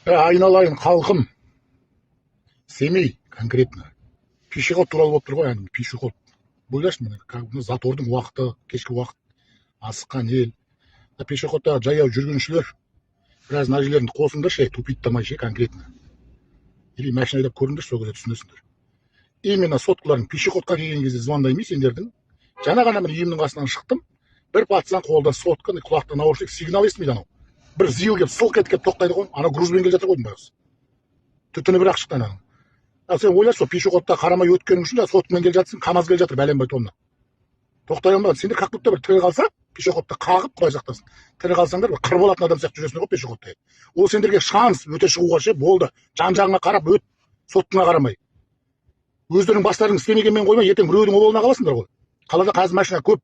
Айналайын халқым, Семей конкретно. Пешеход туралы болып тұр ғой, әңгіме пешеход. Ойлашы міне, затордың уақыты, кешкі уақыт, асыққан ел. Пешеходта жаяу жүргіншілер біраз мына жерлерін қосыңдаршы, тупиттамай ше конкретно. Или машина айдап көріңдер, сол кезде түсінесіңдер. Именно соткалардың пешеходқа келген кезде звондаймын сендердің. Жаңа ғана мен үйімнің қасынан шықтым. Бір пацан қолда сотка, құлақта наушник, сигнал естімейді анау. Бір зил келіп сылқ етіп тоқтайды ғой, ана грузбен келе жатыр ғой байғұс. Түтіні бірақ шықты ананың. Сен ойлашы, сол пешеходта қарамай өткенің үшін соткамен келе жатсың, КамАЗ келе жатыр бәленбай тонна. Тоқтай алмаған. Сендер как будто бір тірі қалса, пешеходта қағып, құдай сақтасын. Тірі қалсаңдар бір қыр болатын адам сияқты жүресіңдер ғой пешеходта. Ол сендерге шанс өте шығуға ше болды. Жан-жағыңа қарап өт, соткаңа қарамай. Өздерінің бастарың істемегенмен қоймай, ертең біреудің обалына қаласыңдар ғой. Қалада қазір машина көп.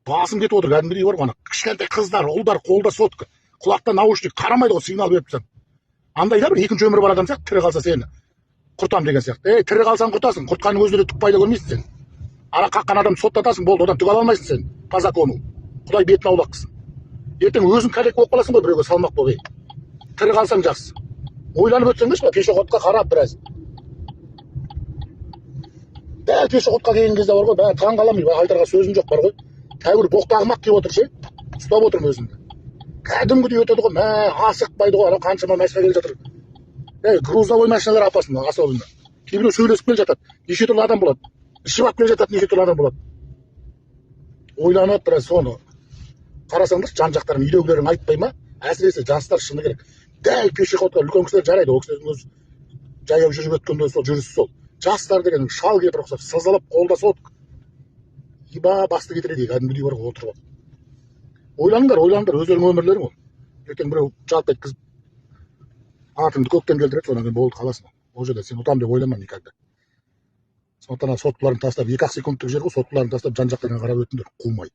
Басым кетіп отыр, кәдімгідей бар ғой, ана кішкентай қыздар, ұлдар қолда сотка, құлақта наушник, қарамайды ғой, сигнал беріп тұрсаң. Андайда бір екінші өмірі бар адам сияқты, тірі қалса сені құртам деген сияқты. Тірі қалсаң құртасың, құртқанның өзінде түк пайда көрмейсің сен. Ара қаққан адамды соттатасың, болды, одан түк ала алмайсың сен, по закону. Құдай бетін аулақ қылсын. Ертең өзің кәлек болып қаласың ғой, біреуге салмақ болып. Тірі қалсаң жақсы. Ойланып өтсеңдерші, пешеходқа қарап біраз. Дәл пешеходқа келген кезде бар ғой, бәрі таң қаламын, айтарға сөзім жоқ бар ғой. Тәуір боқтағымақ деп отыр ше, ұстап отырмын өзімді. Кәдімгідей өтеді ғой, асықпайды ғой, ана қаншама машина келе жатыр. Грузовой машиналар апасында, особенно. Кейбіреу сөйлесіп келе жатады, неше түрлі адам болады. Ішіп алып келе жатады, неше түрлі адам болады. Ойланып біраз соны қарасаңдар, жан-жақтарың үйдегілерің айтпай ма? Әсіресе жастар шыны керек. Дәл пешеходқа үлкен кісілер жарайды, ол кісілердің өз жаяу жүріп өткенде сол жүрісі сол. Жастар деген шал кетір ұқсап, сызылып, қолда сотка. Басты кетіреді, кәдімгідей бар ғой, отырып. Ойланыңдар, өздерің өмірлерің ол. Ертең біреу жалт еткізіп, атыңды көктен келтіреді, содан кейін болды қаласың. Ол жерде сен ұтам деп ойлама никогда. Сондықтан соткаларын тастап, 2-ақ секундтық жер ғой, соткаларын тастап жан-жақтарына қарап өтіңдер, қумай.